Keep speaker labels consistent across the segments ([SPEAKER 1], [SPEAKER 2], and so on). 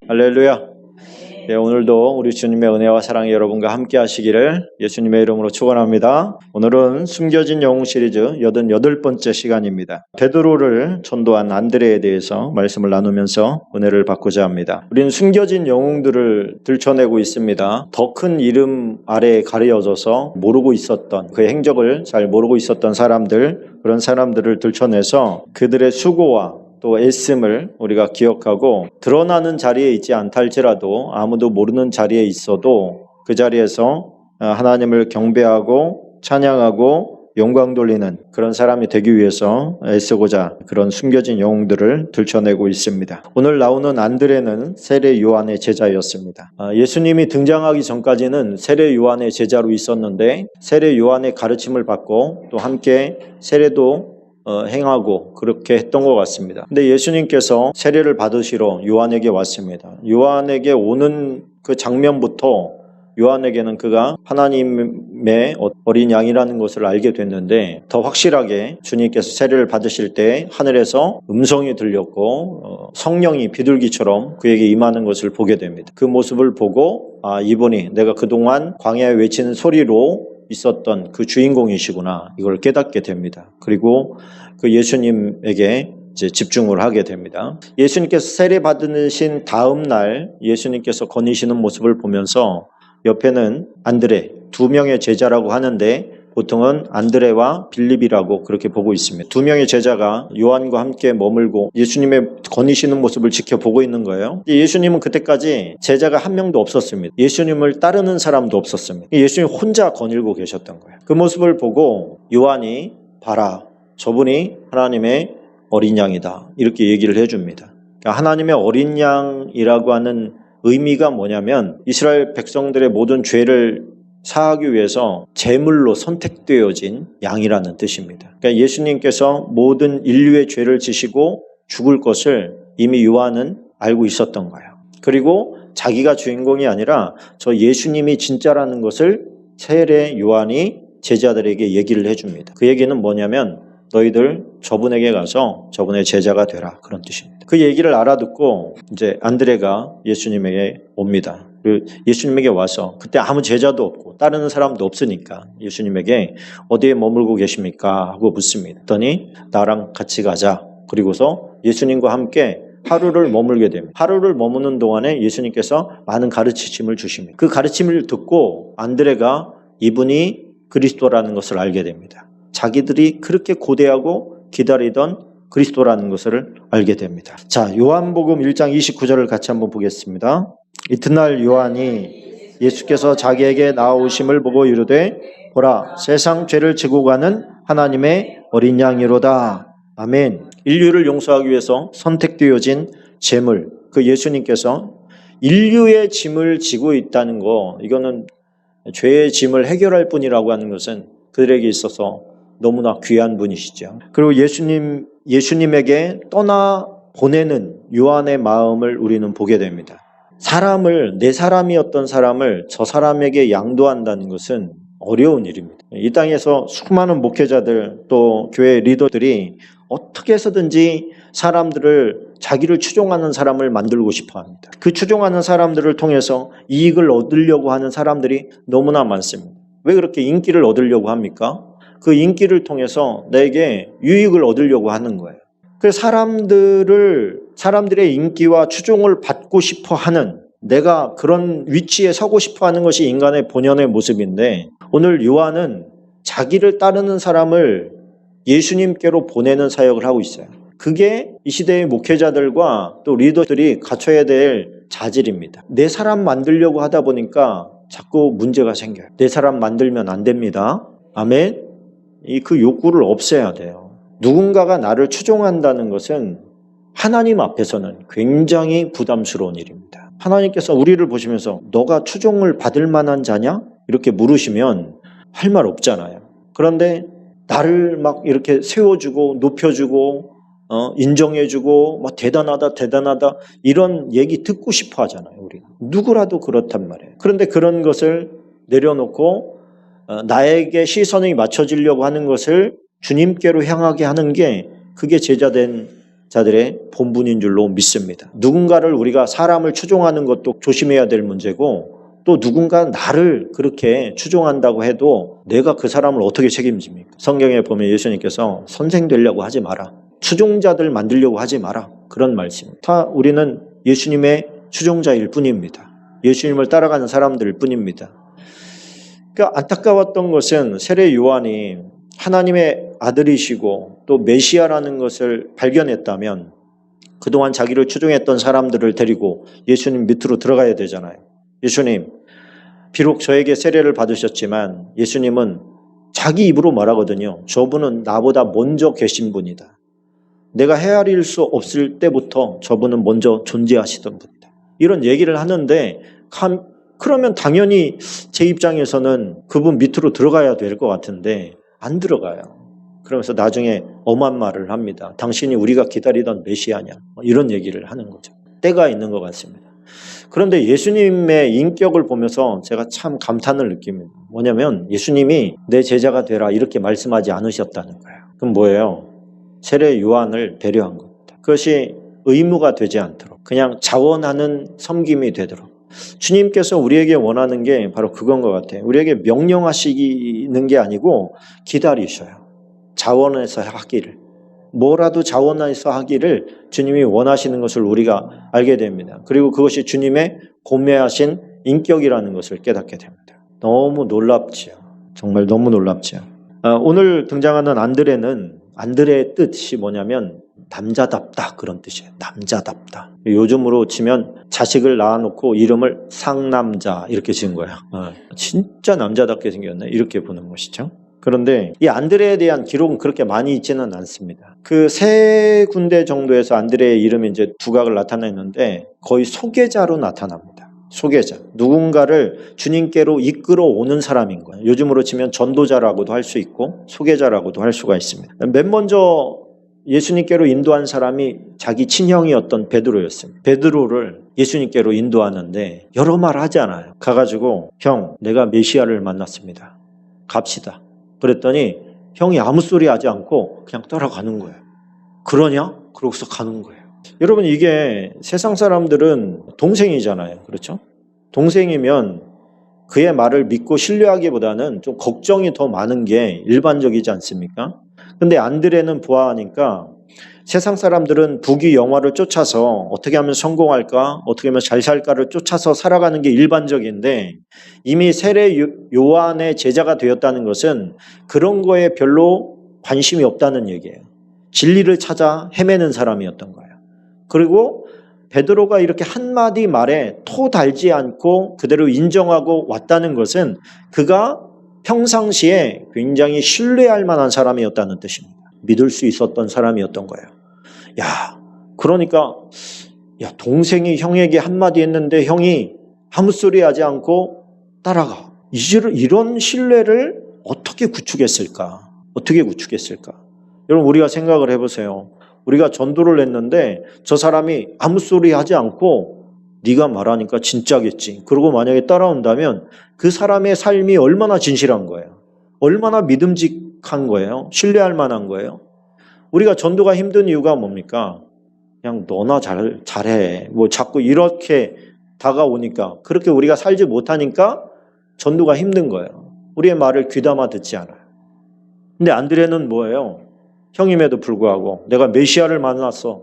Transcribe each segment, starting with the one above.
[SPEAKER 1] 할렐루야. 네, 오늘도 우리 주님의 은혜와 사랑이 여러분과 함께 하시기를 예수님의 이름으로 축원합니다. 오늘은 숨겨진 영웅 시리즈 88번째 시간입니다. 베드로를 전도한 안드레에 대해서 말씀을 나누면서 은혜를 받고자 합니다. 우리는 숨겨진 영웅들을 들춰내고 있습니다. 더 큰 이름 아래에 가려져서 모르고 있었던, 그의 행적을 잘 모르고 있었던 사람들, 그런 사람들을 들춰내서 그들의 수고와 또 애씀을 우리가 기억하고, 드러나는 자리에 있지 않다 할지라도 아무도 모르는 자리에 있어도 그 자리에서 하나님을 경배하고 찬양하고 영광 돌리는 그런 사람이 되기 위해서 애쓰고자 그런 숨겨진 영웅들을 들춰내고 있습니다. 오늘 나오는 안드레는 세례 요한의 제자였습니다. 예수님이 등장하기 전까지는 세례 요한의 제자로 있었는데, 세례 요한의 가르침을 받고 또 함께 세례도 행하고 그렇게 했던 것 같습니다. 근데 예수님께서 세례를 받으시러 요한에게 왔습니다. 요한에게 오는 그 장면부터 요한에게는 그가 하나님의 어린 양이라는 것을 알게 됐는데, 더 확실하게 주님께서 세례를 받으실 때 하늘에서 음성이 들렸고 성령이 비둘기처럼 그에게 임하는 것을 보게 됩니다. 그 모습을 보고 이분이 내가 그동안 광야에 외치는 소리로 있었던 그 주인공이시구나, 이걸 깨닫게 됩니다. 그리고 그 예수님에게 이제 집중을 하게 됩니다. 예수님께서 세례 받으신 다음 날 예수님께서 거니시는 모습을 보면서 옆에는 안드레, 두 명의 제자라고 하는데 보통은 안드레와 빌립이라고 그렇게 보고 있습니다. 두 명의 제자가 요한과 함께 머물고 예수님의 거니시는 모습을 지켜보고 있는 거예요. 예수님은 그때까지 제자가 한 명도 없었습니다. 예수님을 따르는 사람도 없었습니다. 예수님 혼자 거닐고 계셨던 거예요. 그 모습을 보고 요한이 봐라, 저분이 하나님의 어린 양이다, 이렇게 얘기를 해줍니다. 그러니까 하나님의 어린 양이라고 하는 의미가 뭐냐면, 이스라엘 백성들의 모든 죄를 사하기 위해서 제물로 선택되어진 양이라는 뜻입니다. 그러니까 예수님께서 모든 인류의 죄를 지시고 죽을 것을 이미 요한은 알고 있었던 거예요. 그리고 자기가 주인공이 아니라 저 예수님이 진짜라는 것을 세례 요한이 제자들에게 얘기를 해줍니다. 그 얘기는 뭐냐면, 너희들 저분에게 가서 저분의 제자가 되라, 그런 뜻입니다. 그 얘기를 알아듣고 이제 안드레가 예수님에게 옵니다. 예수님에게 와서, 그때 아무 제자도 없고 따르는 사람도 없으니까 예수님에게 어디에 머물고 계십니까 하고 묻습니다. 그랬더니 나랑 같이 가자. 그리고서 예수님과 함께 하루를 머물게 됩니다. 하루를 머무는 동안에 예수님께서 많은 가르치심을 주십니다. 그 가르침을 듣고 안드레가 이분이 그리스도라는 것을 알게 됩니다. 자기들이 그렇게 고대하고 기다리던 그리스도라는 것을 알게 됩니다. 자, 요한복음 1장 29절을 같이 한번 보겠습니다. 이튿날 요한이 예수께서 자기에게 나아오심을 보고 이르되, 보라, 세상 죄를 지고 가는 하나님의 어린 양이로다. 아멘. 인류를 용서하기 위해서 선택되어진 제물, 그 예수님께서 인류의 짐을 지고 있다는 거, 이거는 죄의 짐을 해결할 분이라고 하는 것은 그들에게 있어서 너무나 귀한 분이시죠. 그리고 예수님에게 떠나 보내는 요한의 마음을 우리는 보게 됩니다. 사람을, 내 사람이었던 사람을 저 사람에게 양도한다는 것은 어려운 일입니다. 이 땅에서 수많은 목회자들 또 교회 리더들이 어떻게 해서든지 사람들을, 자기를 추종하는 사람을 만들고 싶어 합니다. 그 추종하는 사람들을 통해서 이익을 얻으려고 하는 사람들이 너무나 많습니다. 왜 그렇게 인기를 얻으려고 합니까? 그 인기를 통해서 내게 유익을 얻으려고 하는 거예요. 그 사람들의 인기와 추종을 받고 싶어 하는, 내가 그런 위치에 서고 싶어 하는 것이 인간의 본연의 모습인데, 오늘 요한은 자기를 따르는 사람을 예수님께로 보내는 사역을 하고 있어요. 그게 이 시대의 목회자들과 또 리더들이 갖춰야 될 자질입니다. 내 사람 만들려고 하다 보니까 자꾸 문제가 생겨요. 내 사람 만들면 안 됩니다. 아멘. 그 욕구를 없애야 돼요. 누군가가 나를 추종한다는 것은 하나님 앞에서는 굉장히 부담스러운 일입니다. 하나님께서 우리를 보시면서 너가 추종을 받을 만한 자냐? 이렇게 물으시면 할 말 없잖아요. 그런데 나를 막 이렇게 세워주고 높여주고 인정해주고 막 대단하다 이런 얘기 듣고 싶어 하잖아요. 우리가 누구라도 그렇단 말이에요. 그런데 그런 것을 내려놓고 나에게 시선이 맞춰지려고 하는 것을 주님께로 향하게 하는 게, 그게 제자된 자들의 본분인 줄로 믿습니다. 누군가를 우리가 사람을 추종하는 것도 조심해야 될 문제고 또 누군가 나를 그렇게 추종한다고 해도 내가 그 사람을 어떻게 책임집니까? 성경에 보면 예수님께서 선생 되려고 하지 마라. 추종자들 만들려고 하지 마라. 그런 말씀입니다. 다 우리는 예수님의 추종자일 뿐입니다. 예수님을 따라가는 사람들일 뿐입니다. 그러니까 안타까웠던 것은 세례 요한이 하나님의 아들이시고 또 메시아라는 것을 발견했다면 그동안 자기를 추종했던 사람들을 데리고 예수님 밑으로 들어가야 되잖아요. 예수님, 비록 저에게 세례를 받으셨지만 예수님은 자기 입으로 말하거든요. 저분은 나보다 먼저 계신 분이다. 내가 헤아릴 수 없을 때부터 저분은 먼저 존재하시던 분이다. 이런 얘기를 하는데 그러면 당연히 제 입장에서는 그분 밑으로 들어가야 될 것 같은데 안 들어가요. 그러면서 나중에 엄한 말을 합니다. 당신이 우리가 기다리던 메시아냐. 이런 얘기를 하는 거죠. 때가 있는 것 같습니다. 그런데 예수님의 인격을 보면서 제가 참 감탄을 느낍니다. 뭐냐면 예수님이 내 제자가 되라 이렇게 말씀하지 않으셨다는 거예요. 그럼 뭐예요? 세례 요한을 배려한 겁니다. 그것이 의무가 되지 않도록 그냥 자원하는 섬김이 되도록 주님께서 우리에게 원하는 게 바로 그건 것 같아요. 우리에게 명령하시는 게 아니고 기다리셔요. 자원해서 하기를. 뭐라도 자원해서 하기를 주님이 원하시는 것을 우리가 알게 됩니다. 그리고 그것이 주님의 고매하신 인격이라는 것을 깨닫게 됩니다. 너무 놀랍지요. 정말 너무 놀랍지요. 오늘 등장하는 안드레는 안드레의 뜻이 뭐냐면 남자답다 그런 뜻이에요. 남자답다. 요즘으로 치면 자식을 낳아놓고 이름을 상남자 이렇게 지은 거예요. 진짜 남자답게 생겼네 이렇게 보는 것이죠. 그런데 이 안드레에 대한 기록은 그렇게 많이 있지는 않습니다. 그 3군데 정도에서 안드레의 이름이 이제 두각을 나타내는데 거의 소개자로 나타납니다. 소개자. 누군가를 주님께로 이끌어 오는 사람인 거예요. 요즘으로 치면 전도자라고도 할 수 있고 소개자라고도 할 수가 있습니다. 맨 먼저 예수님께로 인도한 사람이 자기 친형이었던 베드로였습니다. 베드로를 예수님께로 인도하는데 여러 말 하지 않아요. 가가지고 형, 내가 메시아를 만났습니다. 갑시다. 그랬더니 형이 아무 소리 하지 않고 그냥 따라가는 거예요. 그러냐? 그러고서 가는 거예요. 여러분 이게 세상 사람들은 동생이잖아요. 그렇죠? 동생이면 그의 말을 믿고 신뢰하기보다는 좀 걱정이 더 많은 게 일반적이지 않습니까? 근데 안드레는 보아하니까 세상 사람들은 부귀 영화를 쫓아서 어떻게 하면 성공할까, 어떻게 하면 잘 살까를 쫓아서 살아가는 게 일반적인데 이미 세례 요한의 제자가 되었다는 것은 그런 거에 별로 관심이 없다는 얘기예요. 진리를 찾아 헤매는 사람이었던 거예요. 그리고 베드로가 이렇게 한마디 말에 토 달지 않고 그대로 인정하고 왔다는 것은 그가 평상시에 굉장히 신뢰할 만한 사람이었다는 뜻입니다. 믿을 수 있었던 사람이었던 거예요. 야, 그러니까 동생이 형에게 한마디 했는데 형이 아무 소리 하지 않고 따라가. 이런 신뢰를 어떻게 구축했을까? 어떻게 구축했을까? 여러분 우리가 생각을 해보세요. 우리가 전도를 했는데 저 사람이 아무 소리 하지 않고 네가 말하니까 진짜겠지. 그러고 만약에 따라온다면 그 사람의 삶이 얼마나 진실한 거예요. 얼마나 믿음직한 거예요. 신뢰할 만한 거예요. 우리가 전도가 힘든 이유가 뭡니까? 그냥 너나 잘해. 뭐 자꾸 이렇게 다가오니까 그렇게 우리가 살지 못하니까 전도가 힘든 거예요. 우리의 말을 귀담아 듣지 않아요. 근데 안드레는 뭐예요? 형임에도 불구하고 내가 메시아를 만났어.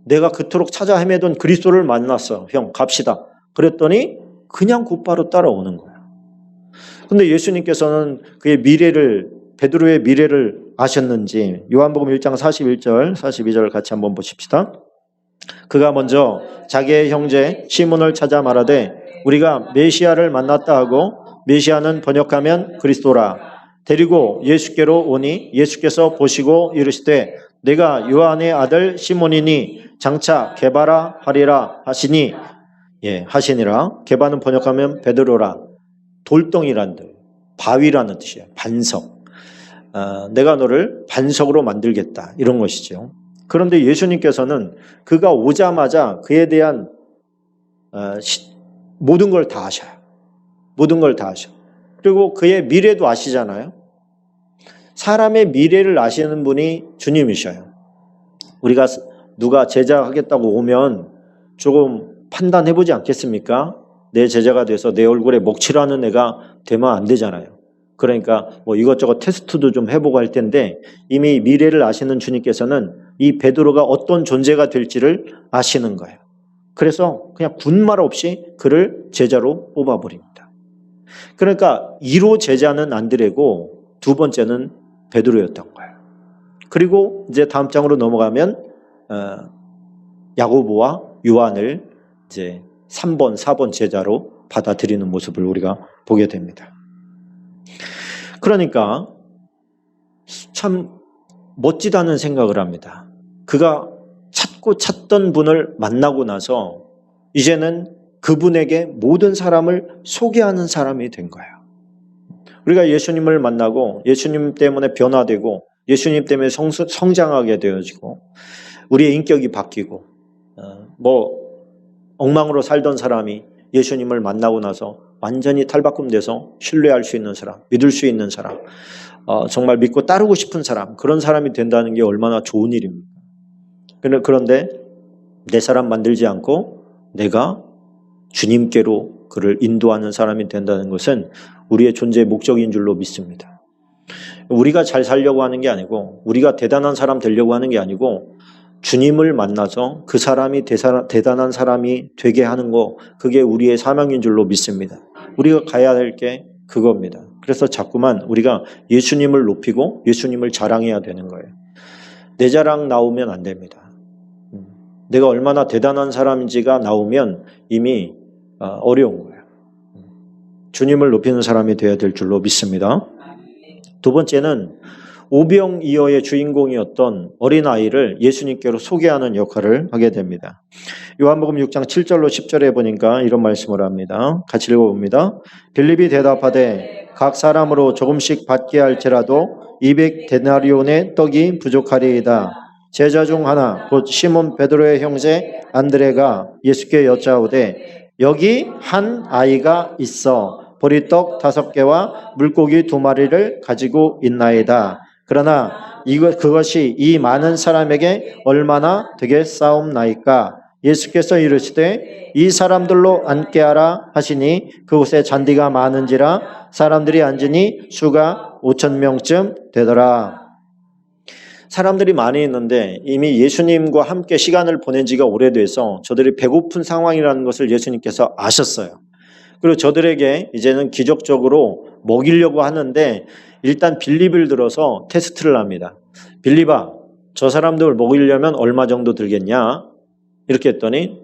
[SPEAKER 1] 내가 그토록 찾아 헤매던 그리스도를 만났어. 형 갑시다. 그랬더니 그냥 곧바로 따라오는 거예요. 근데 예수님께서는 그의 미래를 베드로의 미래를 아셨는지 요한복음 1장 41절 42절 같이 한번 보십시다. 그가 먼저 자기의 형제 시몬을 찾아 말하되 우리가 메시아를 만났다 하고 메시아는 번역하면 그리스도라. 데리고 예수께로 오니 예수께서 보시고 이르시되 내가 요한의 아들 시몬이니 장차 게바라 하리라 하시니 하시니라. 게바는 번역하면 베드로라. 돌덩이라는 뜻, 바위라는 뜻이에요. 반석. 내가 너를 반석으로 만들겠다 이런 것이죠. 그런데 예수님께서는 그가 오자마자 그에 대한 모든 걸 다 아셔요. 모든 걸 다 아셔. 그리고 그의 미래도 아시잖아요. 사람의 미래를 아시는 분이 주님이셔요. 우리가 누가 제자 하겠다고 오면 조금 판단해보지 않겠습니까? 내 제자가 돼서 내 얼굴에 먹칠하는 애가 되면 안 되잖아요. 그러니까 뭐 이것저것 테스트도 좀 해보고 할 텐데 이미 미래를 아시는 주님께서는 이 베드로가 어떤 존재가 될지를 아시는 거예요. 그래서 그냥 군말 없이 그를 제자로 뽑아버립니다. 그러니까 1호 제자는 안드레고 두 번째는 베드로였던 거예요. 그리고 이제 다음 장으로 넘어가면 야고보와 요한을 이제 3번, 4번 제자로 받아들이는 모습을 우리가 보게 됩니다. 그러니까 참 멋지다는 생각을 합니다. 그가 찾고 찾던 분을 만나고 나서 이제는 그분에게 모든 사람을 소개하는 사람이 된 거예요. 우리가 예수님을 만나고 예수님 때문에 변화되고 예수님 때문에 성장하게 되어지고 우리의 인격이 바뀌고 엉망으로 살던 사람이 예수님을 만나고 나서 완전히 탈바꿈돼서 신뢰할 수 있는 사람, 믿을 수 있는 사람, 정말 믿고 따르고 싶은 사람, 그런 사람이 된다는 게 얼마나 좋은 일입니까? 그런데 내 사람 만들지 않고 내가 주님께로 그를 인도하는 사람이 된다는 것은 우리의 존재의 목적인 줄로 믿습니다. 우리가 잘 살려고 하는 게 아니고 우리가 대단한 사람 되려고 하는 게 아니고 주님을 만나서 그 사람이 대단한 사람이 되게 하는 거, 그게 우리의 사명인 줄로 믿습니다. 우리가 가야 할 게 그겁니다. 그래서 자꾸만 우리가 예수님을 높이고 예수님을 자랑해야 되는 거예요. 내 자랑 나오면 안 됩니다. 내가 얼마나 대단한 사람인지가 나오면 이미 어려운 거예요. 주님을 높이는 사람이 되어야 될 줄로 믿습니다. 두 번째는 오병이어의 주인공이었던 어린아이를 예수님께로 소개하는 역할을 하게 됩니다. 요한복음 6장 7절로 10절에 보니까 이런 말씀을 합니다. 같이 읽어봅니다. 빌립이 대답하되 각 사람으로 조금씩 받게 할지라도 200데나리온의 떡이 부족하리이다. 제자 중 하나 곧 시몬 베드로의 형제 안드레가 예수께 여짜오되 여기 한 아이가 있어 보리떡 5개와 물고기 2마리를 가지고 있나이다. 그러나 그것이 이 많은 사람에게 얼마나 되겠사옵나이까? 예수께서 이르시되 이 사람들로 앉게 하라 하시니 그곳에 잔디가 많은지라 사람들이 앉으니 수가 5,000명쯤 되더라. 사람들이 많이 있는데 이미 예수님과 함께 시간을 보낸 지가 오래돼서 저들이 배고픈 상황이라는 것을 예수님께서 아셨어요. 그리고 저들에게 이제는 기적적으로 먹이려고 하는데 일단 빌립을 들어서 테스트를 합니다. 빌립아, 저 사람들 먹이려면 얼마 정도 들겠냐? 이렇게 했더니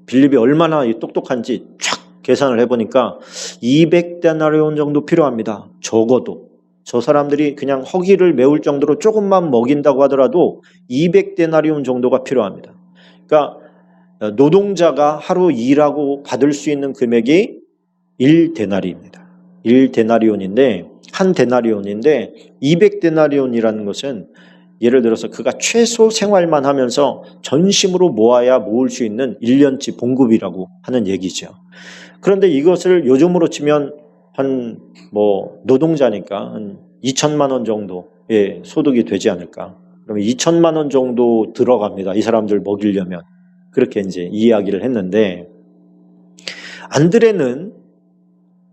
[SPEAKER 1] 빌립이 얼마나 똑똑한지 쫙 계산을 해보니까 200데나리온 정도 필요합니다. 적어도. 저 사람들이 그냥 허기를 메울 정도로 조금만 먹인다고 하더라도 200데나리온 정도가 필요합니다. 그러니까 노동자가 하루 일하고 받을 수 있는 금액이 1데나리입니다. 1데나리온인데 한 데나리온인데 200데나리온이라는 것은 예를 들어서 그가 최소 생활만 하면서 전심으로 모아야 모을 수 있는 1년치 봉급이라고 하는 얘기죠. 그런데 이것을 요즘으로 치면 노동자니까 한 2천만 원 정도의 소득이 되지 않을까. 그러면 2천만 원 정도 들어갑니다. 이 사람들 먹이려면. 그렇게 이제 이야기를 했는데 안드레는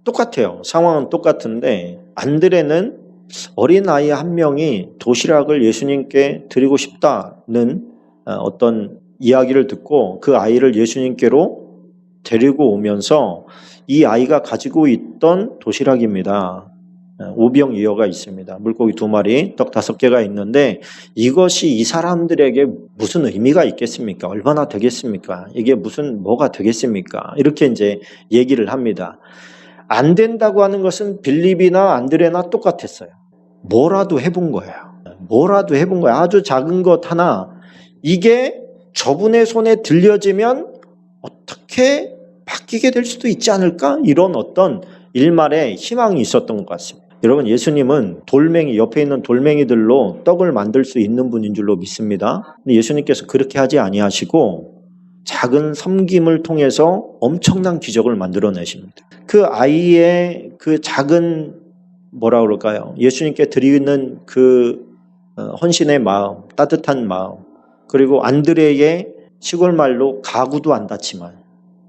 [SPEAKER 1] 똑같아요. 상황은 똑같은데 안드레는 어린아이 한 명이 도시락을 예수님께 드리고 싶다는 어떤 이야기를 듣고 그 아이를 예수님께로 데리고 오면서 이 아이가 가지고 있던 도시락입니다. 오병이어가 있습니다. 물고기 2마리, 떡 5개가 있는데 이것이 이 사람들에게 무슨 의미가 있겠습니까? 얼마나 되겠습니까? 이게 뭐가 되겠습니까? 이렇게 이제 얘기를 합니다. 안 된다고 하는 것은 빌립이나 안드레나 똑같았어요. 뭐라도 해본 거예요. 뭐라도 해본 거예요. 아주 작은 것 하나. 이게 저분의 손에 들려지면 어떻게 바뀌게 될 수도 있지 않을까? 이런 어떤 일말의 희망이 있었던 것 같습니다. 여러분, 예수님은 옆에 있는 돌멩이들로 떡을 만들 수 있는 분인 줄로 믿습니다. 근데 예수님께서 그렇게 하지 아니하시고 작은 섬김을 통해서 엄청난 기적을 만들어내십니다. 그 아이의 그 작은 예수님께 드리는 그 헌신의 마음, 따뜻한 마음, 그리고 안드레의 시골 말로 가구도 안 닿지만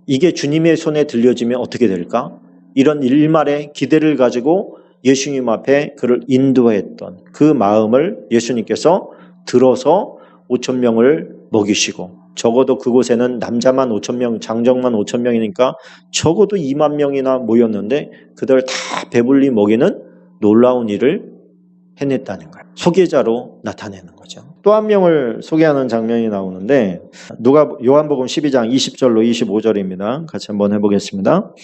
[SPEAKER 1] 이게 주님의 손에 들려지면 어떻게 될까? 이런 일말의 기대를 가지고 예수님 앞에 그를 인도했던 그 마음을 예수님께서 들어서 5천 명을 먹이시고, 적어도 그곳에는 남자만 5천 명, 장정만 5천 명이니까 적어도 2만 명이나 모였는데 그들 다 배불리 먹이는 놀라운 일을 해냈다는 거예요. 소개자로 나타내는 거죠. 또 한 명을 소개하는 장면이 나오는데 요한복음 12장 20절로 25절입니다. 같이 한번 해보겠습니다.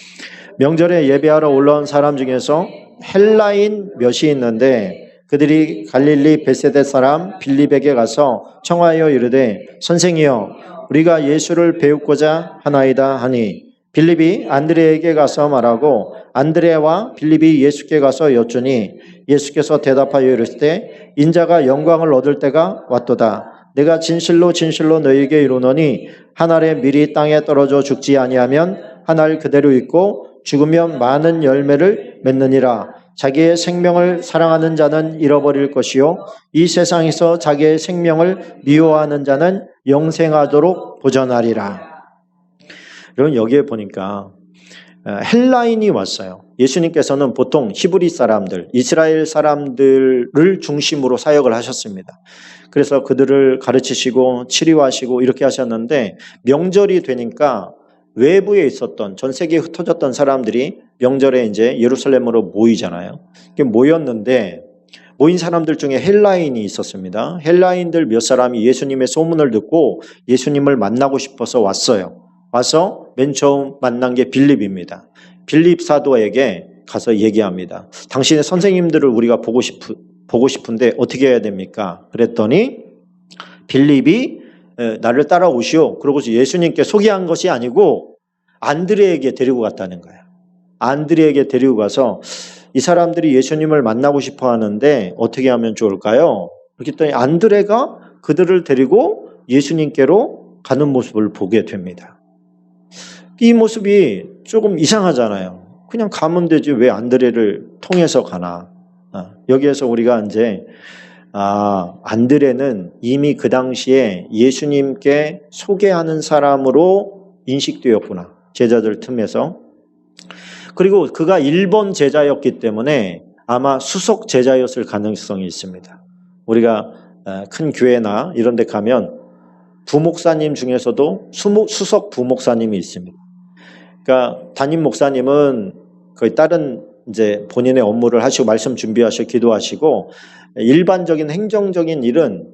[SPEAKER 1] 명절에 예배하러 올라온 사람 중에서 헬라인 몇이 있는데 그들이 갈릴리 베세데 사람 빌립에게 가서 청하여 이르되 선생이여 우리가 예수를 배우고자 하나이다 하니 빌립이 안드레에게 가서 말하고 안드레와 빌립이 예수께 가서 여쭈니 예수께서 대답하여 이르시되 인자가 영광을 얻을 때가 왔도다. 내가 진실로 진실로 너희에게 이르노니 한 알에 밀이 땅에 떨어져 죽지 아니하면 한 알 그대로 있고 죽으면 많은 열매를 맺느니라. 자기의 생명을 사랑하는 자는 잃어버릴 것이요 이 세상에서 자기의 생명을 미워하는 자는 영생하도록 보전하리라. 여러분 여기에 보니까 헬라인이 왔어요. 예수님께서는 보통 히브리 사람들, 이스라엘 사람들을 중심으로 사역을 하셨습니다. 그래서 그들을 가르치시고 치료하시고 이렇게 하셨는데 명절이 되니까 외부에 있었던 전 세계에 흩어졌던 사람들이 명절에 이제 예루살렘으로 모이잖아요. 모였는데 모인 사람들 중에 헬라인이 있었습니다. 헬라인들 몇 사람이 예수님의 소문을 듣고 예수님을 만나고 싶어서 왔어요. 와서 맨 처음 만난 게 빌립입니다. 빌립 사도에게 가서 얘기합니다. 당신의 선생님들을 우리가 보고 싶은데 어떻게 해야 됩니까? 그랬더니 빌립이 나를 따라오시오. 그러고서 예수님께 소개한 것이 아니고 안드레에게 데리고 갔다는 거예요. 안드레에게 데리고 가서 이 사람들이 예수님을 만나고 싶어 하는데 어떻게 하면 좋을까요? 그랬더니 안드레가 그들을 데리고 예수님께로 가는 모습을 보게 됩니다. 이 모습이 조금 이상하잖아요. 그냥 가면 되지 왜 안드레를 통해서 가나. 여기에서 우리가 이제 안드레는 이미 그 당시에 예수님께 소개하는 사람으로 인식되었구나. 제자들 틈에서. 그리고 그가 1번 제자였기 때문에 아마 수석 제자였을 가능성이 있습니다. 우리가 큰 교회나 이런 데 가면 부목사님 중에서도 수석 부목사님이 있습니다. 그러니까 담임 목사님은 거의 다른 이제 본인의 업무를 하시고 말씀 준비하시고 기도하시고 일반적인 행정적인 일은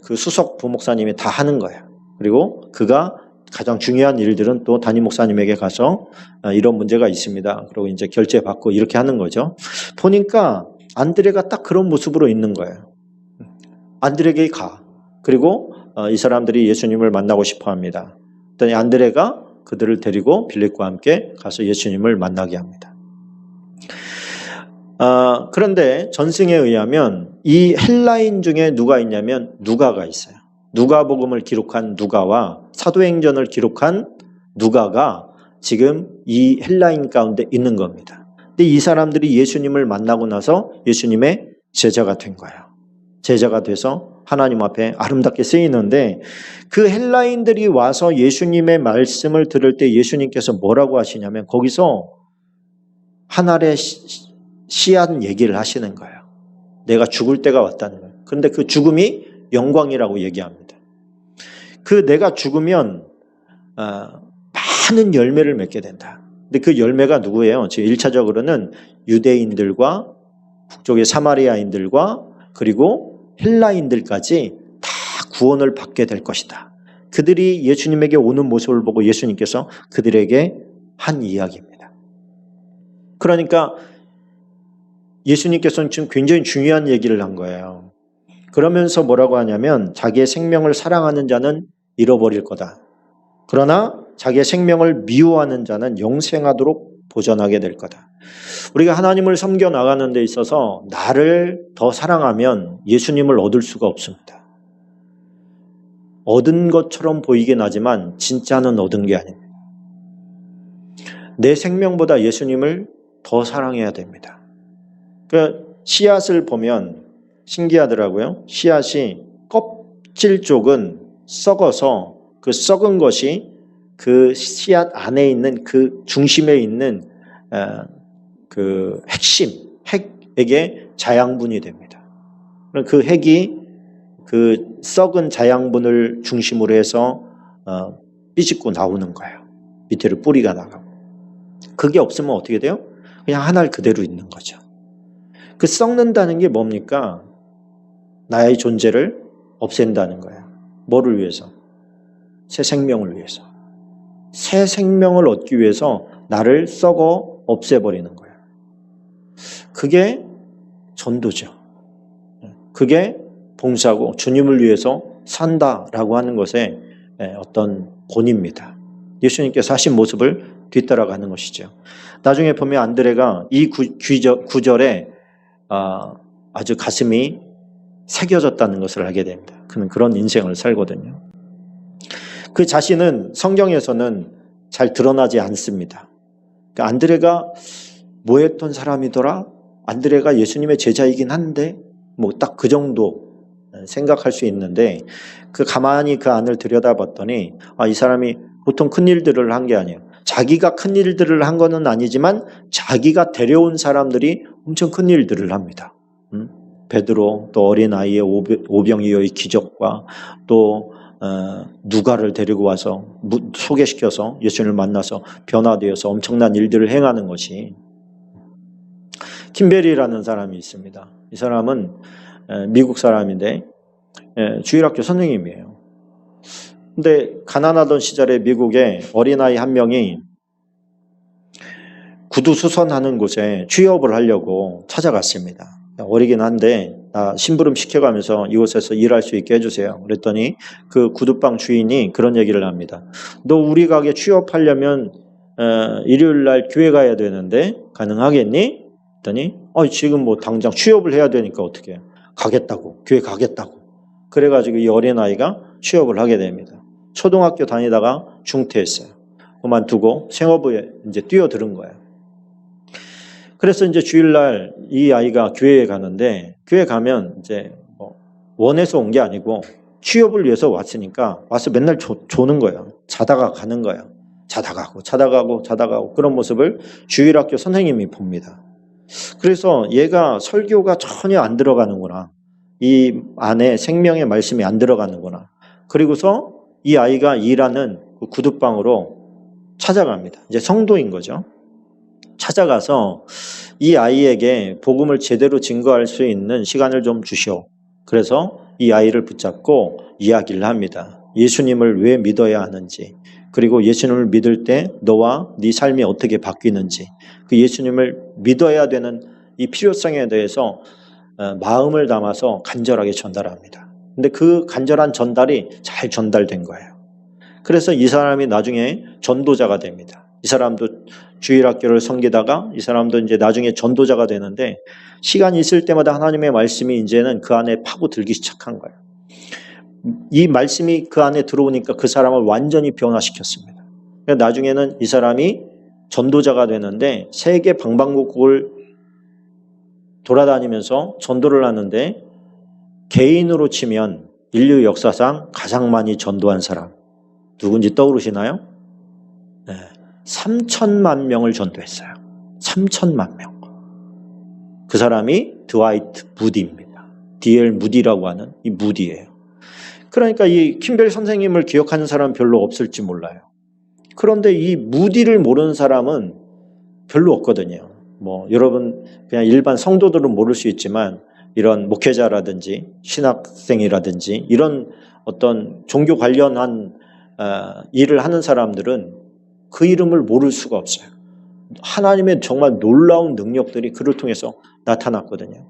[SPEAKER 1] 그 수석 부목사님이 다 하는 거예요. 그리고 그가 가장 중요한 일들은 또 담임 목사님에게 가서 이런 문제가 있습니다. 그리고 이제 결제받고 이렇게 하는 거죠. 보니까 안드레가 딱 그런 모습으로 있는 거예요. 안드레에게 가. 그리고 이 사람들이 예수님을 만나고 싶어 합니다. 그랬더니 안드레가 그들을 데리고 빌립과 함께 가서 예수님을 만나게 합니다. 그런데 전승에 의하면 이 헬라인 중에 누가 있냐면 누가가 있어요. 누가복음을 기록한 누가와 사도행전을 기록한 누가가 지금 이 헬라인 가운데 있는 겁니다. 근데 이 사람들이 예수님을 만나고 나서 예수님의 제자가 된 거예요. 제자가 돼서 하나님 앞에 아름답게 쓰이는데 그 헬라인들이 와서 예수님의 말씀을 들을 때 예수님께서 뭐라고 하시냐면 거기서 한 알의 씨앗 얘기를 하시는 거예요. 내가 죽을 때가 왔다는 거예요. 그런데 그 죽음이 영광이라고 얘기합니다. 그 내가 죽으면 많은 열매를 맺게 된다. 근데 그 열매가 누구예요? 지금 1차적으로는 유대인들과 북쪽의 사마리아인들과 그리고 헬라인들까지 다 구원을 받게 될 것이다. 그들이 예수님에게 오는 모습을 보고 예수님께서 그들에게 한 이야기입니다. 그러니까 예수님께서는 지금 굉장히 중요한 얘기를 한 거예요. 그러면서 뭐라고 하냐면 자기의 생명을 사랑하는 자는 잃어버릴 거다. 그러나 자기의 생명을 미워하는 자는 영생하도록 보전하게 될 거다. 우리가 하나님을 섬겨 나가는 데 있어서 나를 더 사랑하면 예수님을 얻을 수가 없습니다. 얻은 것처럼 보이긴 하지만 진짜는 얻은 게 아닙니다. 내 생명보다 예수님을 더 사랑해야 됩니다. 그 씨앗을 보면 신기하더라고요. 씨앗이 껍질 쪽은 썩어서 그 썩은 것이 그 씨앗 안에 있는 그 중심에 있는 그 핵에게 자양분이 됩니다. 그 핵이 그 썩은 자양분을 중심으로 해서 삐집고 나오는 거예요. 밑에를 뿌리가 나가고. 그게 없으면 어떻게 돼요? 그냥 하늘 그대로 있는 거죠. 그 썩는다는 게 뭡니까? 나의 존재를 없앤다는 거예요. 뭐를 위해서? 새 생명을 위해서. 새 생명을 얻기 위해서 나를 썩어 없애버리는 거예요. 그게 전도죠. 그게 봉사고 주님을 위해서 산다라고 하는 것의 어떤 본입니다. 예수님께서 하신 모습을 뒤따라가는 것이죠. 나중에 보면 안드레가 이 구절에 아주 가슴이 새겨졌다는 것을 알게 됩니다. 그는 그런 인생을 살거든요. 그 자신은 성경에서는 잘 드러나지 않습니다. 그러니까 안드레가 뭐 했던 사람이더라? 안드레가 예수님의 제자이긴 한데 뭐 딱 그 정도 생각할 수 있는데 가만히 그 안을 들여다봤더니 이 사람이 보통 큰 일들을 한 게 아니에요. 자기가 큰 일들을 한 거는 아니지만 자기가 데려온 사람들이 엄청 큰 일들을 합니다. 베드로, 또 어린아이의 오병이어의 기적과 또 누가를 데리고 와서 소개시켜서 예수님을 만나서 변화되어서 엄청난 일들을 행하는 것이. 킴베리라는 사람이 있습니다. 이 사람은 미국 사람인데 주일학교 선생님이에요. 근데 가난하던 시절에 미국에 어린아이 한 명이 구두수선하는 곳에 취업을 하려고 찾아갔습니다. 어리긴 한데 심부름 시켜가면서 이곳에서 일할 수 있게 해주세요. 그랬더니 그 구두방 주인이 그런 얘기를 합니다. 너 우리 가게 취업하려면 일요일 날 교회 가야 되는데 가능하겠니? 그랬더니 지금 뭐 당장 취업을 해야 되니까 어떻게 가겠다고, 교회 가겠다고. 그래가지고 이 어린아이가 취업을 하게 됩니다. 초등학교 다니다가 중퇴했어요. 그만두고 생업부에 이제 뛰어드는 거예요. 그래서 이제 주일날 이 아이가 교회에 가는데, 교회 가면 이제 원해서 온 게 아니고 취업을 위해서 왔으니까 와서 맨날 조는 거예요. 자다가 가는 거예요. 자다 가고 그런 모습을 주일학교 선생님이 봅니다. 그래서 얘가 설교가 전혀 안 들어가는구나. 이 안에 생명의 말씀이 안 들어가는구나. 그리고서 이 아이가 일하는 그 구두방으로 찾아갑니다. 이제 성도인 거죠. 찾아가서 이 아이에게 복음을 제대로 증거할 수 있는 시간을 좀 주시오. 그래서 이 아이를 붙잡고 이야기를 합니다. 예수님을 왜 믿어야 하는지, 그리고 예수님을 믿을 때 너와 네 삶이 어떻게 바뀌는지, 그 예수님을 믿어야 되는 이 필요성에 대해서 마음을 담아서 간절하게 전달합니다. 근데 그 간절한 전달이 잘 전달된 거예요. 그래서 이 사람이 나중에 전도자가 됩니다. 이 사람도 주일학교를 섬기다가 이 사람도 이제 나중에 전도자가 되는데, 시간이 있을 때마다 하나님의 말씀이 이제는 그 안에 파고들기 시작한 거예요. 이 말씀이 그 안에 들어오니까 그 사람을 완전히 변화시켰습니다. 나중에는 이 사람이 전도자가 되는데 세계 방방곡곡을 돌아다니면서 전도를 하는데, 개인으로 치면 인류 역사상 가장 많이 전도한 사람 누군지 떠오르시나요? 네, 3천만 명을 전도했어요. 3천만 명. 그 사람이 드와이트 무디입니다. D.L. 무디라고 하는 이 무디예요. 그러니까 이 킴벨 선생님을 기억하는 사람은 별로 없을지 몰라요. 그런데 이 무디를 모르는 사람은 별로 없거든요. 여러분 그냥 일반 성도들은 모를 수 있지만 이런 목회자라든지 신학생이라든지 이런 어떤 종교 관련한 일을 하는 사람들은 그 이름을 모를 수가 없어요. 하나님의 정말 놀라운 능력들이 그를 통해서 나타났거든요.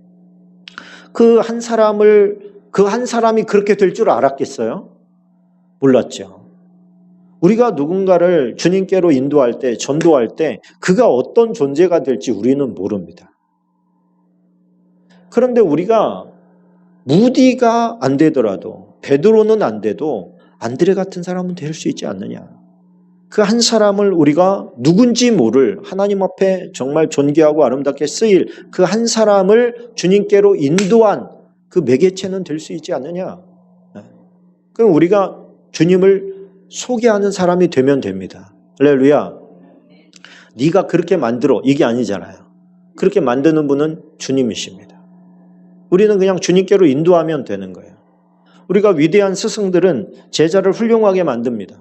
[SPEAKER 1] 그 한 사람이 그렇게 될 줄 알았겠어요? 몰랐죠. 우리가 누군가를 주님께로 인도할 때, 전도할 때 그가 어떤 존재가 될지 우리는 모릅니다. 그런데 우리가 무디가 안 되더라도, 베드로는 안 돼도 안드레 같은 사람은 될 수 있지 않느냐. 그 한 사람을 우리가 누군지 모를, 하나님 앞에 정말 존귀하고 아름답게 쓰일 그 한 사람을 주님께로 인도한 그 매개체는 될 수 있지 않느냐. 그럼 우리가 주님을 소개하는 사람이 되면 됩니다. 할렐루야. 네가 그렇게 만들어, 이게 아니잖아요. 그렇게 만드는 분은 주님이십니다. 우리는 그냥 주님께로 인도하면 되는 거예요. 우리가 위대한 스승들은 제자를 훌륭하게 만듭니다.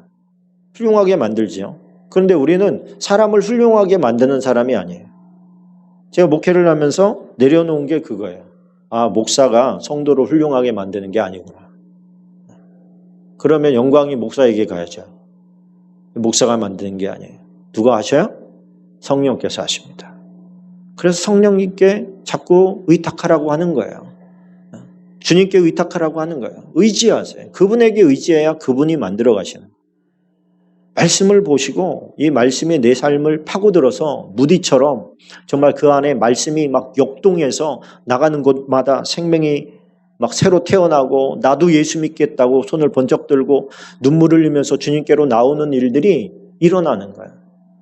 [SPEAKER 1] 훌륭하게 만들지요. 그런데 우리는 사람을 훌륭하게 만드는 사람이 아니에요. 제가 목회를 하면서 내려놓은 게 그거예요. 아, 목사가 성도를 훌륭하게 만드는 게 아니구나. 그러면 영광이 목사에게 가야죠. 목사가 만드는 게 아니에요. 누가 하셔요? 성령께서 하십니다. 그래서 성령님께 자꾸 의탁하라고 하는 거예요. 주님께 의탁하라고 하는 거예요. 의지하세요. 그분에게 의지해야 그분이 만들어 가시는 거예요. 말씀을 보시고 이 말씀이 내 삶을 파고들어서 무디처럼 정말 그 안에 말씀이 막 역동해서 나가는 곳마다 생명이 막 새로 태어나고 나도 예수 믿겠다고 손을 번쩍 들고 눈물을 흘리면서 주님께로 나오는 일들이 일어나는 거예요.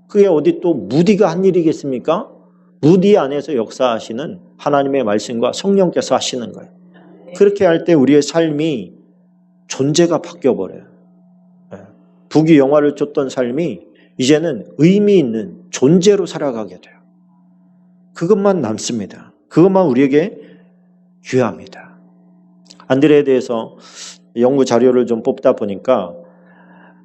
[SPEAKER 1] 그게 어디 또 무디가 한 일이겠습니까? 무디 안에서 역사하시는 하나님의 말씀과 성령께서 하시는 거예요. 그렇게 할 때 우리의 삶이 존재가 바뀌어버려요. 부귀 영화를 쫓던 삶이 이제는 의미 있는 존재로 살아가게 돼요. 그것만 남습니다. 그것만 우리에게 귀합니다. 안드레에 대해서 연구 자료를 좀 뽑다 보니까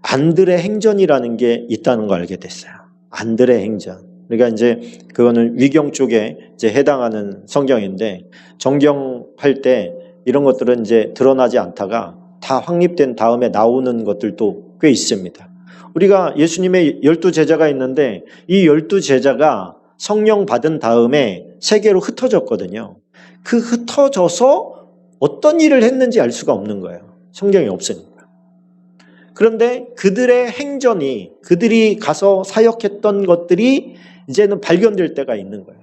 [SPEAKER 1] 안드레 행전이라는 게 있다는 걸 알게 됐어요. 안드레 행전. 그러니까 이제 그거는 위경 쪽에 이제 해당하는 성경인데 정경할 때 이런 것들은 이제 드러나지 않다가 다 확립된 다음에 나오는 것들도 꽤 있습니다. 우리가 예수님의 12제자가 있는데 이 12제자가 성령 받은 다음에 세계로 흩어졌거든요. 그 흩어져서 어떤 일을 했는지 알 수가 없는 거예요. 성경이 없으니까. 그런데 그들의 행전이, 그들이 가서 사역했던 것들이 이제는 발견될 때가 있는 거예요.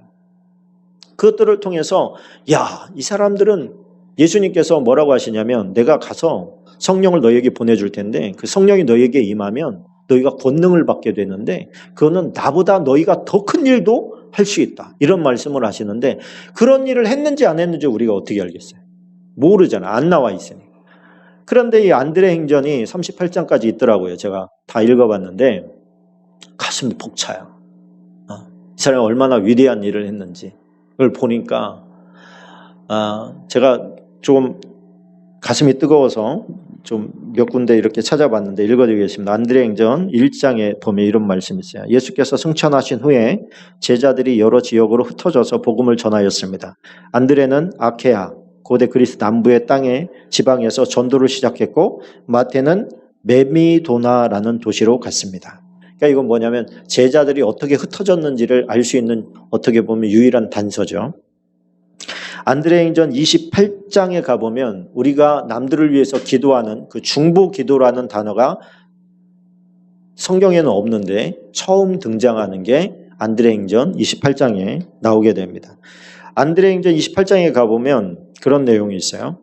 [SPEAKER 1] 그것들을 통해서 야, 이 사람들은 예수님께서 뭐라고 하시냐면 내가 가서 성령을 너희에게 보내줄 텐데 그 성령이 너희에게 임하면 너희가 권능을 받게 되는데 그거는 나보다 너희가 더 큰 일도 할 수 있다. 이런 말씀을 하시는데 그런 일을 했는지 안 했는지 우리가 어떻게 알겠어요? 모르잖아. 안 나와 있으니까. 그런데 이 안드레 행전이 38장까지 있더라고요. 제가 다 읽어봤는데 가슴이 벅차요. 이 사람이 얼마나 위대한 일을 했는지 그걸 보니까 제가 좀 가슴이 뜨거워서 좀 몇 군데 이렇게 찾아봤는데 읽어드리겠습니다. 안드레 행전 1장에 보면 이런 말씀이 있어요. 예수께서 승천하신 후에 제자들이 여러 지역으로 흩어져서 복음을 전하였습니다. 안드레는 아케아, 고대 그리스 남부의 땅에 지방에서 전도를 시작했고 마태는 메미도나라는 도시로 갔습니다. 그러니까 이건 뭐냐면 제자들이 어떻게 흩어졌는지를 알 수 있는 어떻게 보면 유일한 단서죠. 안드레 행전 28장에 가보면 우리가 남들을 위해서 기도하는 그 중보 기도라는 단어가 성경에는 없는데 처음 등장하는 게 안드레 행전 28장에 나오게 됩니다. 안드레 행전 28장에 가보면 그런 내용이 있어요.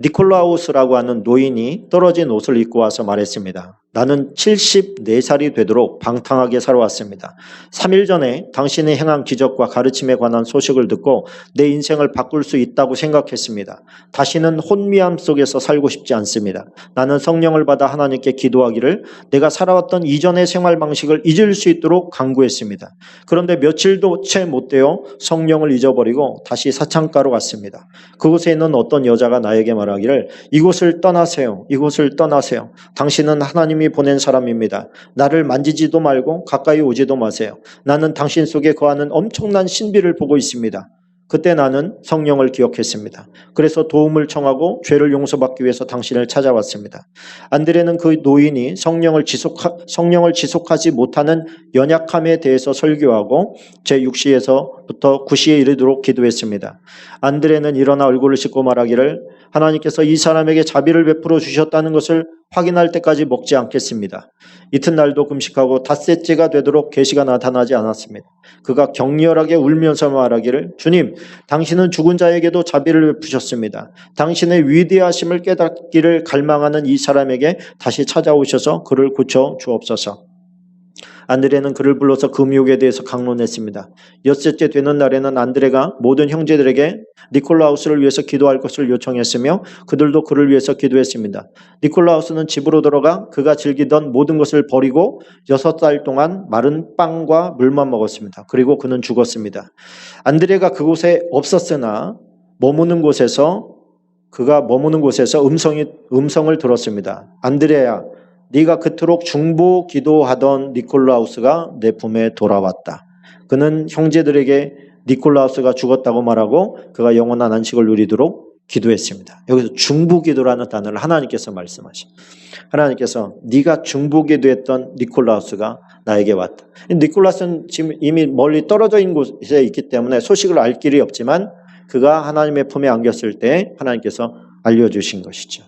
[SPEAKER 1] 니콜라우스라고 하는 노인이 떨어진 옷을 입고 와서 말했습니다. 나는 74살이 되도록 방탕하게 살아왔습니다. 3일 전에 당신이 행한 기적과 가르침에 관한 소식을 듣고 내 인생을 바꿀 수 있다고 생각했습니다. 다시는 혼미함 속에서 살고 싶지 않습니다. 나는 성령을 받아 하나님께 기도하기를 내가 살아왔던 이전의 생활 방식을 잊을 수 있도록 간구했습니다. 그런데 며칠도 채 못 되어 성령을 잊어버리고 다시 사창가로 갔습니다. 그곳에 있는 어떤 여자가 나에게 말하기를 이곳을 떠나세요. 이곳을 떠나세요. 당신은 하나님이 보낸 사람입니다. 나를 만지지도 말고 가까이 오지도 마세요. 나는 당신 속에 거하는 엄청난 신비를 보고 있습니다. 그때 나는 성령을 기억했습니다. 그래서 도움을 청하고 죄를 용서받기 위해서 당신을 찾아왔습니다. 안드레는 그 노인이 성령을 지속하지 못하는 연약함에 대해서 설교하고 제6시에서부터 9시에 이르도록 기도했습니다. 안드레는 일어나 얼굴을 씻고 말하기를 하나님께서 이 사람에게 자비를 베풀어 주셨다는 것을 확인할 때까지 먹지 않겠습니다. 이튿날도 금식하고 닷새째가 되도록 계시가 나타나지 않았습니다. 그가 격렬하게 울면서 말하기를 주님, 당신은 죽은 자에게도 자비를 베푸셨습니다. 당신의 위대하심을 깨닫기를 갈망하는 이 사람에게 다시 찾아오셔서 그를 고쳐 주옵소서. 안드레는 그를 불러서 금욕에 대해서 강론했습니다. 엿새째 되는 날에는 안드레가 모든 형제들에게 니콜라우스를 위해서 기도할 것을 요청했으며 그들도 그를 위해서 기도했습니다. 니콜라우스는 집으로 들어가 그가 즐기던 모든 것을 버리고 6달 동안 마른 빵과 물만 먹었습니다. 그리고 그는 죽었습니다. 안드레가 그곳에 없었으나 그가 머무는 곳에서 음성을 들었습니다. 안드레야, 네가 그토록 중보 기도하던 니콜라우스가 내 품에 돌아왔다. 그는 형제들에게 니콜라우스가 죽었다고 말하고 그가 영원한 안식을 누리도록 기도했습니다. 여기서 중보 기도라는 단어를 하나님께서 말씀하십니다. 하나님께서 네가 중보 기도했던 니콜라우스가 나에게 왔다. 니콜라우스는 지금 이미 멀리 떨어져 있는 곳에 있기 때문에 소식을 알 길이 없지만 그가 하나님의 품에 안겼을 때 하나님께서 알려주신 것이죠.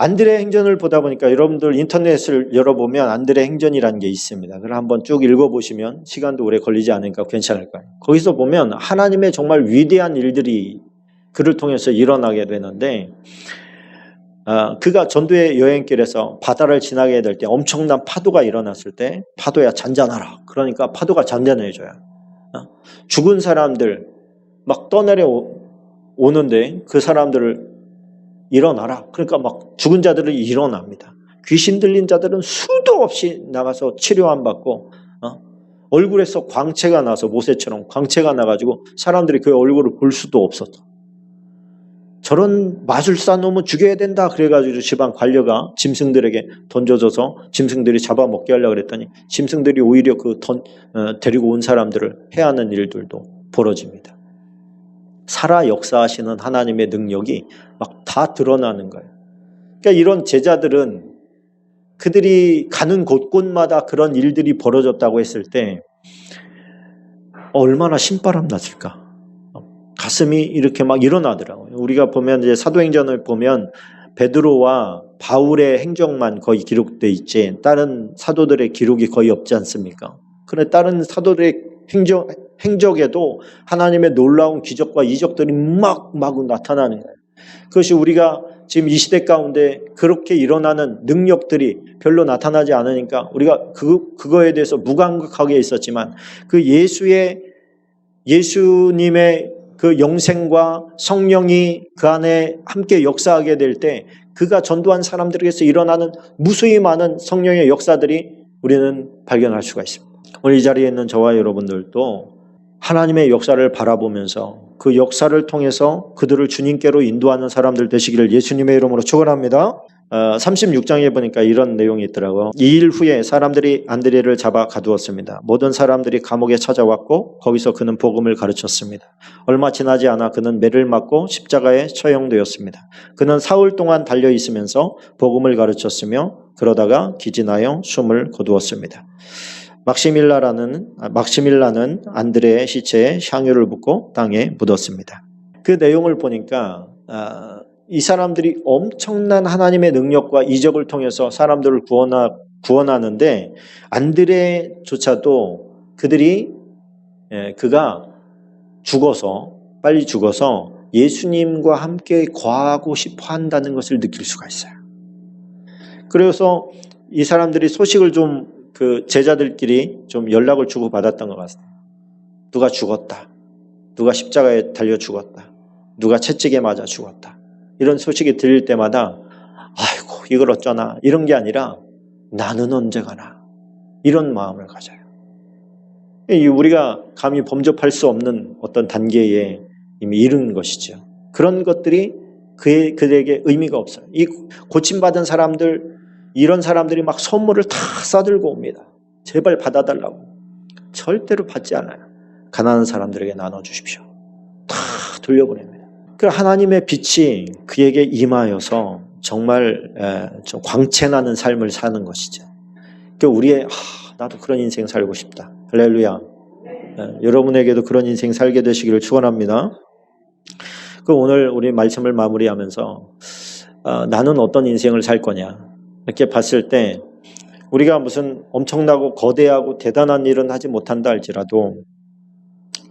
[SPEAKER 1] 안드레 행전을 보다 보니까 여러분들 인터넷을 열어보면 안드레 행전이라는 게 있습니다. 그걸 한번 쭉 읽어보시면 시간도 오래 걸리지 않으니까 괜찮을 거예요. 거기서 보면 하나님의 정말 위대한 일들이 그를 통해서 일어나게 되는데 그가 전도의 여행길에서 바다를 지나게 될 때 엄청난 파도가 일어났을 때 파도야 잔잔하라. 그러니까 파도가 잔잔해져요. 죽은 사람들 막 떠내려 오는데 그 사람들을 일어나라. 그러니까 막 죽은 자들은 일어납니다. 귀신 들린 자들은 수도 없이 나가서 치료 안 받고 얼굴에서 광채가 나서 모세처럼 광채가 나가지고 사람들이 그 얼굴을 볼 수도 없었다. 저런 마술사 놈은 죽여야 된다. 그래가지고 지방 관료가 짐승들에게 던져줘서 짐승들이 잡아먹게 하려고 그랬더니 짐승들이 오히려 데리고 온 사람들을 해하는 일들도 벌어집니다. 살아 역사하시는 하나님의 능력이 막 다 드러나는 거예요. 그러니까 이런 제자들은 그들이 가는 곳곳마다 그런 일들이 벌어졌다고 했을 때 얼마나 신바람 났을까. 가슴이 이렇게 막 일어나더라고요. 우리가 보면 이제 사도행전을 보면 베드로와 바울의 행적만 거의 기록돼 있지 다른 사도들의 기록이 거의 없지 않습니까? 그런데 다른 사도들의 행적에도 하나님의 놀라운 기적과 이적들이 막 나타나는 거예요. 그것이 우리가 지금 이 시대 가운데 그렇게 일어나는 능력들이 별로 나타나지 않으니까 우리가 그거에 대해서 무감각하게 있었지만 그 예수님의 그 영생과 성령이 그 안에 함께 역사하게 될 때 그가 전도한 사람들에게서 일어나는 무수히 많은 성령의 역사들이 우리는 발견할 수가 있습니다. 오늘 이 자리에 있는 저와 여러분들도 하나님의 역사를 바라보면서 그 역사를 통해서 그들을 주님께로 인도하는 사람들 되시기를 예수님의 이름으로 축원합니다. 36장에 보니까 이런 내용이 있더라고요. 2일 후에 사람들이 안드레를 잡아 가두었습니다. 모든 사람들이 감옥에 찾아왔고 거기서 그는 복음을 가르쳤습니다. 얼마 지나지 않아 그는 매를 맞고 십자가에 처형되었습니다. 그는 사흘 동안 달려 있으면서 복음을 가르쳤으며 그러다가 기진하여 숨을 거두었습니다. 막시밀라는 안드레의 시체에 향유를 붓고 땅에 묻었습니다. 그 내용을 보니까 이 사람들이 엄청난 하나님의 능력과 이적을 통해서 사람들을 구원하는데 안드레조차도 그가 빨리 죽어서 예수님과 함께 거하고 싶어 한다는 것을 느낄 수가 있어요. 그래서 이 사람들이 소식을 그 제자들끼리 좀 연락을 주고 받았던 것 같습니다. 누가 죽었다. 누가 십자가에 달려 죽었다. 누가 채찍에 맞아 죽었다. 이런 소식이 들릴 때마다 아이고 이걸 어쩌나 이런 게 아니라 나는 언제 가나 이런 마음을 가져요. 우리가 감히 범접할 수 없는 어떤 단계에 이미 이른 것이죠. 그런 것들이 그들에게 의미가 없어요. 이 고침받은 사람들 이런 사람들이 막 선물을 다 싸들고 옵니다. 제발 받아달라고. 절대로 받지 않아요. 가난한 사람들에게 나눠주십시오. 다 돌려보냅니다. 그 하나님의 빛이 그에게 임하여서 정말 좀 광채나는 삶을 사는 것이죠. 우리의 나도 그런 인생 살고 싶다. 할렐루야. 여러분에게도 그런 인생 살게 되시기를 축원합니다. 오늘 우리 말씀을 마무리하면서 나는 어떤 인생을 살 거냐 이렇게 봤을 때 우리가 무슨 엄청나고 거대하고 대단한 일은 하지 못한다 할지라도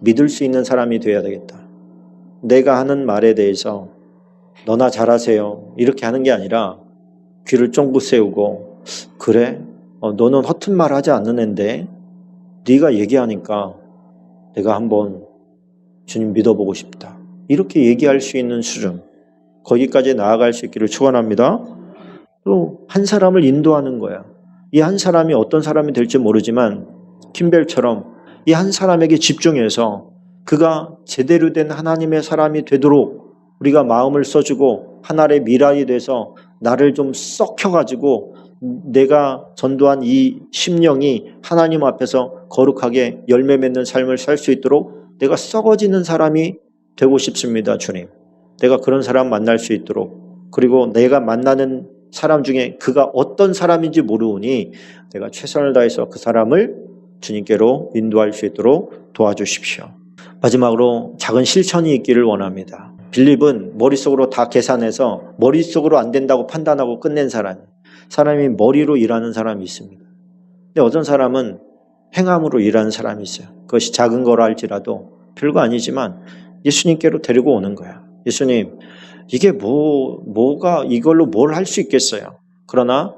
[SPEAKER 1] 믿을 수 있는 사람이 되어야 되겠다. 내가 하는 말에 대해서 너나 잘하세요 이렇게 하는 게 아니라 귀를 쫑긋 세우고 그래? 너는 허튼 말 하지 않는 앤데 네가 얘기하니까 내가 한번 주님 믿어보고 싶다. 이렇게 얘기할 수 있는 수준, 거기까지 나아갈 수 있기를 축원합니다. 또 한 사람을 인도하는 거야. 이 한 사람이 어떤 사람이 될지 모르지만 킴벨처럼 이 한 사람에게 집중해서 그가 제대로 된 하나님의 사람이 되도록 우리가 마음을 써주고 하나의 미랄이 돼서 나를 좀 썩혀가지고 내가 전도한 이 심령이 하나님 앞에서 거룩하게 열매 맺는 삶을 살 수 있도록 내가 썩어지는 사람이 되고 싶습니다, 주님. 내가 그런 사람 만날 수 있도록, 그리고 내가 만나는 사람 중에 그가 어떤 사람인지 모르니 내가 최선을 다해서 그 사람을 주님께로 인도할 수 있도록 도와주십시오. 마지막으로 작은 실천이 있기를 원합니다. 빌립은 머릿속으로 다 계산해서 머릿속으로 안 된다고 판단하고 끝낸 사람이 머리로 일하는 사람이 있습니다. 근데 어떤 사람은 행함으로 일하는 사람이 있어요. 그것이 작은 거라 할지라도 별거 아니지만 예수님께로 데리고 오는 거야. 예수님, 이게 뭐가 이걸로 뭘 할 수 있겠어요? 그러나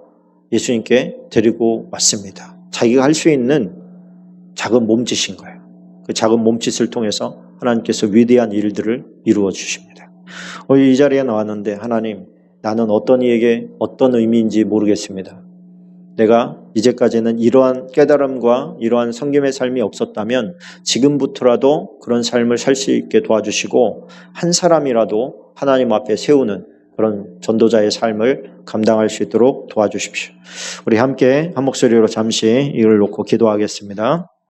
[SPEAKER 1] 예수님께 데리고 왔습니다. 자기가 할 수 있는 작은 몸짓인 거예요. 그 작은 몸짓을 통해서 하나님께서 위대한 일들을 이루어 주십니다. 이 자리에 나왔는데 하나님, 나는 어떤 이에게 어떤 의미인지 모르겠습니다. 내가 이제까지는 이러한 깨달음과 이러한 섬김의 삶이 없었다면 지금부터라도 그런 삶을 살 수 있게 도와주시고 한 사람이라도 하나님 앞에 세우는 그런 전도자의 삶을 감당할 수 있도록 도와주십시오. 우리 함께 한 목소리로 잠시 이걸 놓고 기도하겠습니다.